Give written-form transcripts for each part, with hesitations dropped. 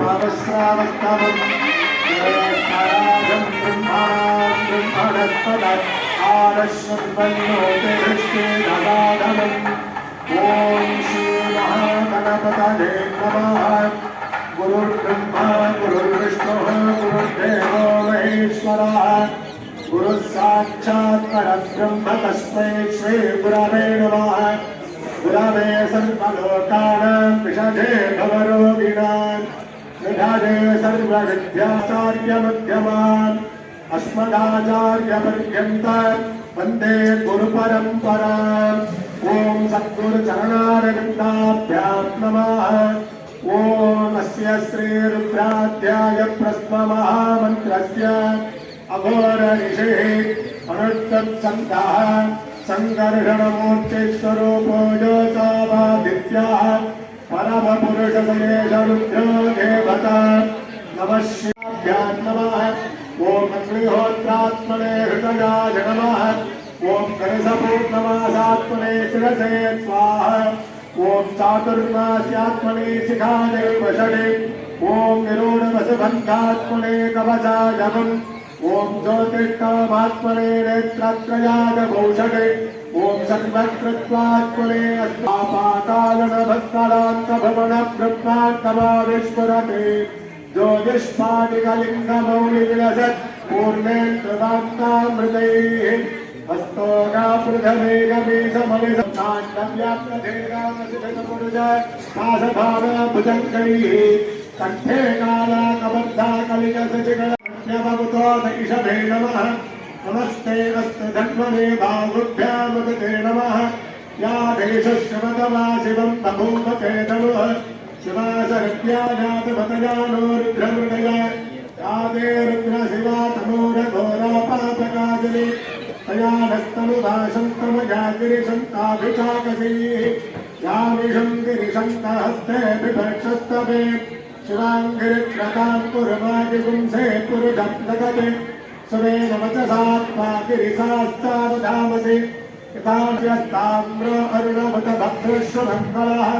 भावस्रावस्तमम् ज्येष्ठराजम् ब्रह्मणस्पद आरश्वन्वन्नोतिष्ठे ददाधनम् ॐ श्री महागणपतये नमः। गुरुर्ब्रह्मा गुरुर्विष्णुः गुरुर्देवो महेश्वरः गुरुः साक्षात् परब्रह्म तस्मै श्री गुरवे नमः। गुरवे सर्वलोकानां विषजे भवरोगिणां निधने सर्वविद्याचार्यमध्यमान् अस्मदाचार्यपर्यन्तं वन्दे गुरुपरम्पराम्। ॐ सद्गुरुचरणारविन्दाभ्यां नमः। ॐ अस्य श्रीरुद्राध्याय प्रस्ममहामन्त्रस्य अघोरऋषिः अनुष्टुप्छन्दः सङ्कर्षणमूर्तिस्वरूपो योऽसावादित्याः परमपुरुषसमेशरुद्रो देवता। नमः शिवाभ्यां नमः। ॐ अग्निहोत्रात्मने हृदयाय नमः। ॐ कलशपूर्णमासात्मने शिरसे स्वाहा। ॐ चातुर्मास्यात्मने शिखायै वषडे। ॐ निरूढवसुबन्धात्मने कवचाय वम्। ॐ ज्योतिष्कामात्मने नेत्रत्रयाय भूषणे। ॐ सर्वकृत्वात्मने अस्मापातालनभक्तरान्तभवनब्रह्माण्डमाविस्फुरते ज्योतिष्पाटिकलिङ्गमौलिविलसत् पूर्णेन्द्रकान्तामृतैः हस्तोगापृथमेकमीशमलिसंकाण्डव्याप्तदीर्घानसितपुरुषासभावभुजङ्गैः कण्ठे कालाकबद्धा कलिकसचिगणभूतो ईशभे नमः। नमस्ते अस्तु धन्वने बाहुभ्यामुदते नमः। या देशश्रमतमा शिवं बभूवते नमः। शिवा शरद्याजातमतजानो रुद्रमृगय या ते रुद्रशिवा तमोरघोरापापकाजने तया नस्तनुदाशन्तमया गिरिशन्ताभिचाकसीः या विषं गिरिशन्तहस्ते बिभक्षस्तवे शिवाङ्गिरित्रतां पुरमादिपुंसे पुरुषं जगते स्वेन वचसात्मा गिरिशास्तावधामसि यथास्ताम्रो अरुणवत भद्रश्वमङ्गलः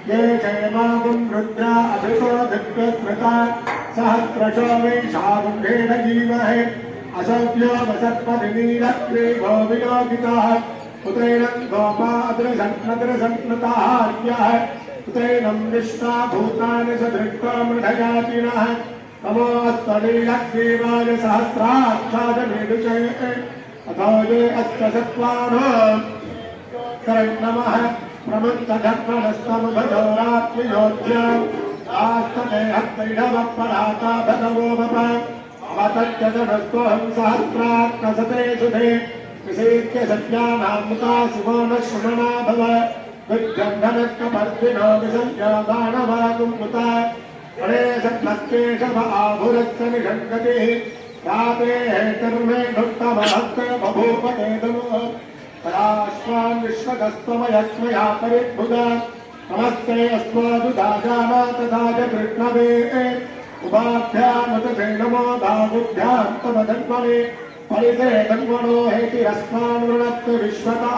ये जयमागुं रुद्रा अभितो दिव्यस्मृता सहस्रशो वैशाखुण्डेन जीवहे असभ्यो वसत्पदिनीलग्रीवो वियोगितः उतैनं गोपादृशन्नदृशन्नताः उतैनं विश्वा भूतानि सदृष्टो मृढयातिनः तमोस्तनीलग्रीवाय सहस्राक्षादमीडुषे अथो ये अष्टसत्त्वानो नमः प्रमुक्तधर्मणस्तमुभयोरात्मयोध्याम् आस्तने हस्तैढवपराता भगवो मम मतज्जनस्त्वहं सहस्रात्मसते सुधे विषेत्य सत्यानामुता शिवो न श्रमणा भव विद्यन्धनक्कपर्दिनो विसंज्ञादानवाकुमुता गणेशभक्तेशव आभुरस्य निषङ्गतिः राते हेतर्मे भक्तमहत्त बभूपते नमः। पराश्वान् विश्वगस्त्वमयक्ष्मया परिद्भुता नमस्ते अस्त्वादुदाजाना तथा च कृष्णवे उपाभ्यामुदते नमो बाहुभ्यां तव धन्वने परिते धन्वनो हेतिरस्मान् वृणत्तु विश्वतः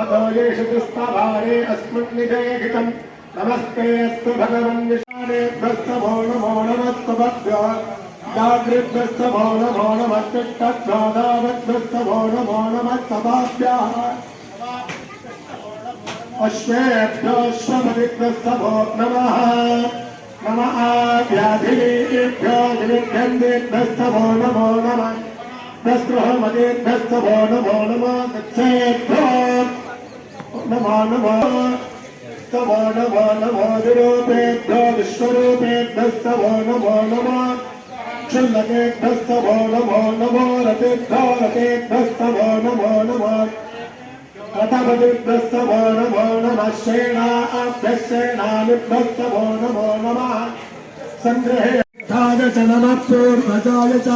अतो येषु दुस्तभारे अस्मन्निजयहितम् नमस्ते अस्तु भगवन् विशानेभ्यस्तभो नमो नमस्तभ्यो जागृभ्यस्तभो नमो नमस्तिष्ठभ्यो दावद्भ्यस्तभो नमो नमस्तभाभ्यः अश्वेभ्योऽश्वपतिभ्यस्तभो नमः। नमः व्याधिभ्यो विविध्यन्तेभ्यस्तभो नमो नमः दस्रुहमतेभ्यस्तभो नमो नमः गच्छेभ्यो नमो नमः स्तभो नमो नमो विरूपेभ्यो विश्वरूपेभ्यस्तभो नमो नमः क्षुल्लकेभ्यस्तभो नमो नमो रतेभ्यो रतेभ्यस्तभो नमो नमः रथपतिभ्यस्तभो नमो नमः सेनाभ्यस्सेनानिभ्यस्तभो नमो नमः सङ्ग्रहे च नमः पूर्वजाय च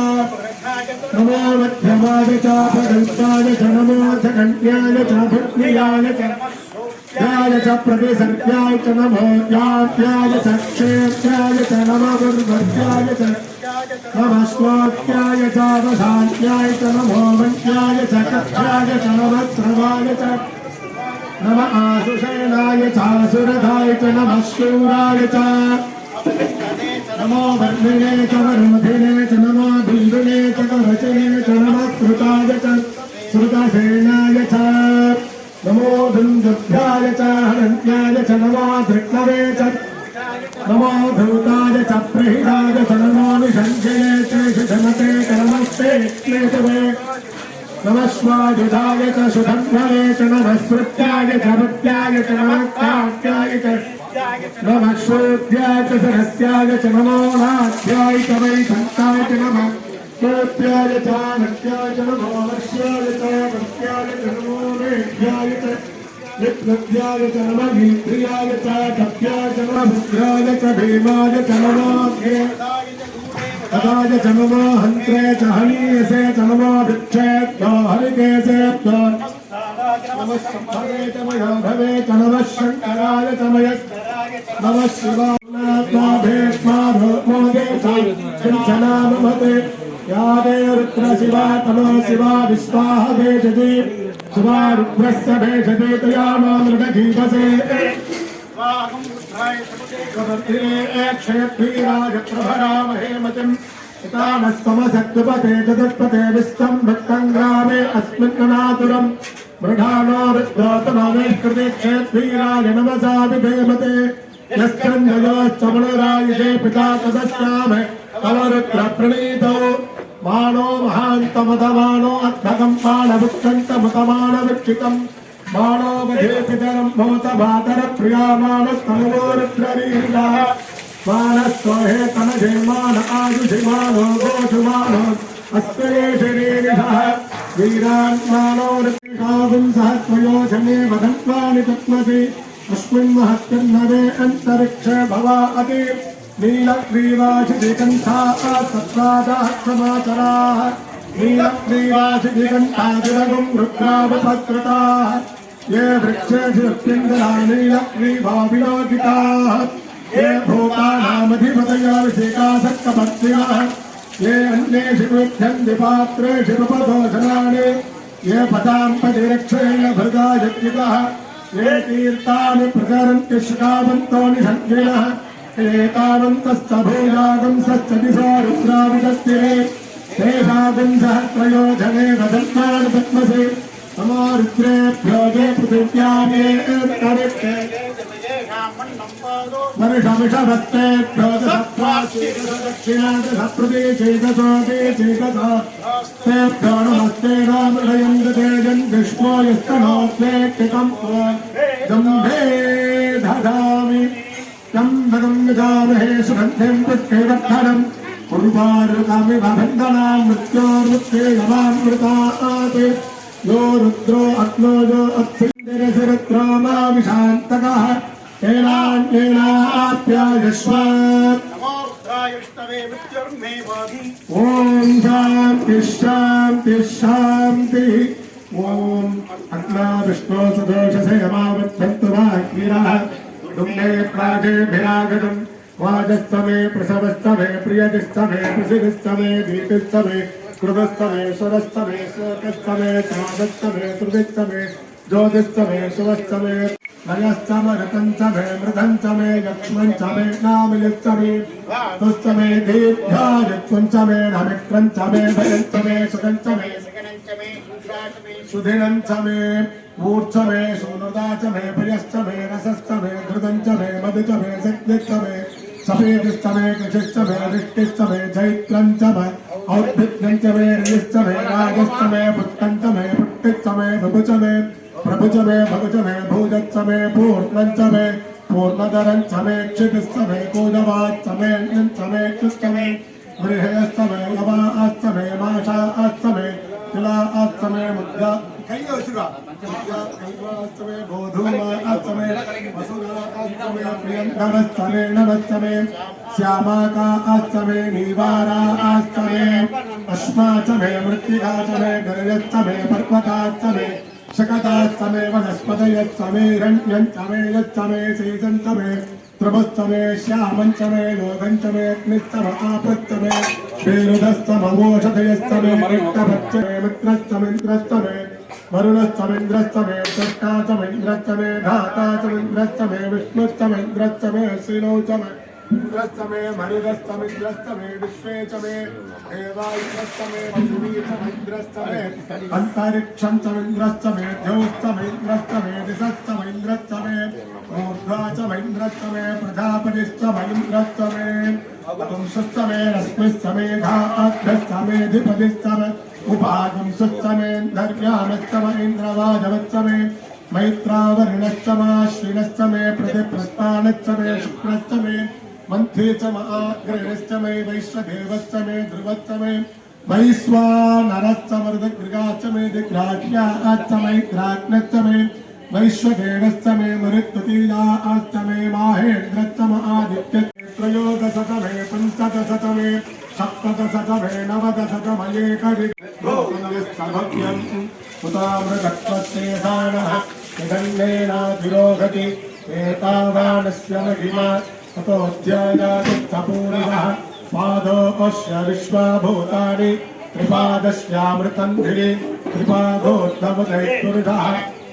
नमो मध्यमाय च पदन्ताय च नमो जगन्याय च भुक्नियाय च याय च प्रतिसंख्याय च नमो यात्याय च क्षेत्याय च नमो गुरुभर्त्याय च नमः श्लोक्याय च वधान्याय च नमो वन्त्याय च कक्षाय च नमः श्रवाय च नमः आशुषेणाय च सुरथाय च नमः शूराय च नमो वर्णिने च वरुमधिने च नमो बिल्विने च कवचने च नमः कृताय च श्रुतसेनाय च नमो दुन्दुभ्याय च हरन्त्याय च नमो धृष्णवे च नमो धूताय च प्रहिताय च नमो निषञ्जये च शुधमते च नमस्ते क्लेशवे नमः स्वायुधाय च सुधन्वरे च नमः स्मृत्याय च भक्त्याय च नमः कात्याय च नमः श्रोत्याय च सहस्याय च नमो नाट्याय च वैकुण्ठाय च नमः स्तोत्याय च नट्याय च नमो वर्ष्याय च भक्त्याय च नमो मेघ्याय च नित्यद्याय च नमः गीत्रियाय च कप्याय च नमः भद्राय च भीमाय च नमो तदाय च नमो हन्त्रे च हनीयसे च नमो वृक्षेभ्यो हरिकेशेभ्यो नमः शम्भवे च मयोभवे च नमः शङ्कराय च नमः शिवाभेष्माभोमोदे च किञ्चनाममते या दे रुद्र शिवा तनो शिवा विश्वाह भेषति शिवा रुद्रस्य भेषति तया मां मृगजीवसे क्षयद्वीराय प्रभरामहे मतिम् पितामस्तमसत्त्वपते चतुष्पते विस्तं भक्तं ग्रामे अस्मिन्ननातुरम् मृढानो रुद्रोतममे कृते क्षयद्वीराय नमसा विधेमते यस्कन्धयोश्चमणरायिषे पिता तदस्याम तव रुद्रप्रणीतौ मानो महान्तमतमानो अद्भगं बाणवृक्षन्तमुतमानवृक्षितम् मानो वधे पितरं भवत भातरप्रियामानस्तमो रुद्ररीरितः मानस्त्वहे तनजे मान आयुषि मानो गोषुमानो अस्मये शरीरिषः वीरान् मानो ऋषागुं सहस्वयोजने वदन्त्वानि तत्त्वसि अस्मिन् महत्यन्नवे अन्तरिक्षे भवा अति नीलग्रीवाशिकण्ठाः सत्त्वादाः समाचराः नीलग्रीवाशिकण्ठादिलगुं रुद्रावपकृताः ये वृक्षेषु पिङ्गला नीलग्रीवाविलोकिताः ये भूतानामधिपतयोऽभिषेकासक्तभक्तिनः ये अन्येषु गृह्यन्ति पात्रेषु उपभोजनानि ये पदाम्पतिरक्षेण भृगायत्युतः ये तीर्थानि प्रचरन्ति शुकावन्तो निषङ्गिनः एतावन्तश्च भूयागंसश्च दिशो रुद्राविदस्तिरे तेषागं सहस्रयोजने वदन्तानि पद्मसे नमो रुद्रेभ्यो ये पृथिव्यामे तरिष्टे वर्षमिषभक्तेभ्यो दक्षिणादशप्रदेशेकसोदेशेकसो तेभ्यो नमस्ते रामृदयं ददेजन् विष्णो यस्तनोऽस्मेक्तिकं जम्भे दधामि जम्भगं गजामहे सुगन्धिं पुष्टिवर्धनम् उर्वारुकामिव बन्धनां मृत्योर्मुक्तेयमामृतात् यो रुद्रो अग्नो यो अप्सिन्दिरसरुद्रो माविशान्तकः तेनाप्यायस्व ॐ शान्ति शान्ति शान्तिः ॐ अग्ना विष्णो सुदोषसे यमावद्धन्तु वाग्वीरः दुम्ने प्राजेभिरागतम् वाजस्तमे प्रसवस्तमे प्रियदिस्तमे प्रसिदिस्तमे दीपिस्तमे कृतस्तमे स्वरस्तमे स्वकस्तमे स्वादस्तमे कृतिस्तमे ज्योतिस्तमे शिवस्तमे नयस्तमरतन्तमे मृदन्तमे लक्ष्मणस्तमे नामयुक्तमे तुस्तमे दीर्घायुत्वन्तमे नमित्रन्तमे भयन्तमे सुगन्तमे सुधिनन्तमे ऊर्ध्वमे सोनुदाचमे प्रियस्तमे रसस्तमे धृतन्तमे मधुतमे सत्विस्तमे सफेदिस्तमे कृषिस्तमे रिष्टिस्तमे जैत्रन्तमे औद्भिद्यन्तमे रजिस्तमे राजस्तमे पुत्तन्तमे पुट्टिस्तमे भुभुचमे प्रभुचमे भगुचमे भूजत्समे पूर्णञ्चमे पूर्णधरञ्चमे क्षितिस्तमे कूजवात्समे ञ्चमे कृष्टमे गृहयस्तमे यवास्तमे माषास्तमे तिलास्तमे मुद्रा कैवास्तमे बोधूमास्तमे वसुरास्तमे प्रियङ्करस्तमे नवस्तमे श्यामाकास्तमे नीवारास्तमे अश्माचमे मृत्तिकाचमे गरयस्तमे पर्वतास्तमे शकतास्तमे वनस्पतयस्तमे रण्यन्तमे यस्तमे शेषन्तमे त्रमस्तमे श्यामञ्चमे लोकञ्चमे अग्निस्तम आपस्तमे वेरुदस्तमवोषधयस्तमे मरिक्तभक्षमे मित्रस्तमेन्द्रस्तमे वरुणस्तमेन्द्रस्तमे दष्टाचमेन्द्रस्तमे धाताचमेन्द्रस्तमे विष्णुस्तमेन्द्रस्तमे श्रीनौचमे इंद्रस्तमे मरुदस्तमिन्द्रस्तमे विश्वे च मे देवायुधस्तमे पृथिवी च इंद्रस्तमे अंतरिक्षं च इंद्रस्तमे द्यौस्तमे इंद्रस्तमे दिशस्तमे इंद्रस्तमे ऊर्ध्वा च इंद्रस्तमे प्रजापतिस्तमे इंद्रस्तमे पुंसस्तमे रश्मिस्तमे धात्रस्तमे धिपतिस्तमे उपागंसस्तमे दर्यामस्तमे इंद्रवाजवस्तमे मैत्रावरुणस्तमाश्विनस्तमे प्रतिप्रस्थानस्तमे शुक्रस्तमे मंथे च महाग्रहणस्तमे वैश्वदेवस्तमे ध्रुवस्तमे वैश्वानरस्तमर्दगृगास्तमे दिग्राज्यास्तमे ग्राग्नस्तमे वैश्वदेवस्तमे मरुत्ततीयास्तमे माहेन्द्रस्तम आदित्य त्रयोदशतमे पंचदशतमे सप्तदशतमे नवदशतमयेकविभव्यम् उतामृगत्वस्तेधानः निदण्डेनाधिरोहति एतावानस्य महिमा ततोऽध्यायादित्यपूर्णः पादोऽस्य विश्वभूतानि त्रिपादस्यामृतं धिरि त्रिपादोद्धवदैत्पुरुषः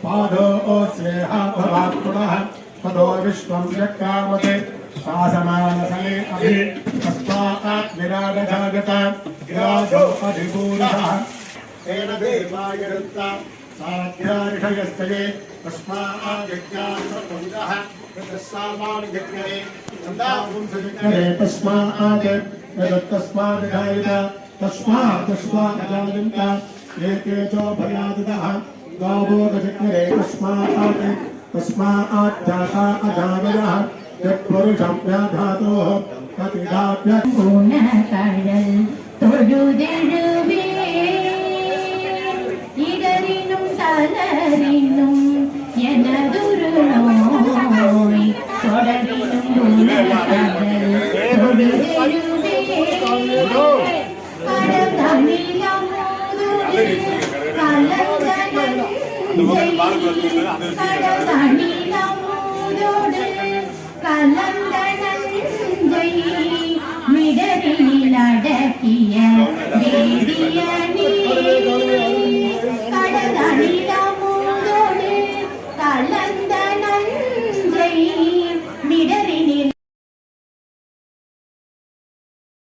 पादोऽस्येह भवात् पुनः ततो विश्वं यक्कामते शासमानसने अभि तस्मात् विराजजागत विराजो अधिपूरुषः तेन देवाय दत्ता साध्यार्षयस्तये तस्माद्यज्ञानसमुदः तस्माद्यज्ञे छन्दापुंसजज्ञे तस्माद् तस्मादजायन्त एके च भयादितः गावोगजज्ञे तस्माद्जाता अजावयः यत्पुरुषं व्याधातोः कतिदाप्य பூனகடல் தொழுதெழுவே இடரினும் தளரினும் எனதுரு நோய் தொடரினும் பூனகடல் தொழுதெழுவே கடதனிலமோதுவே கலந்தனஞ்சை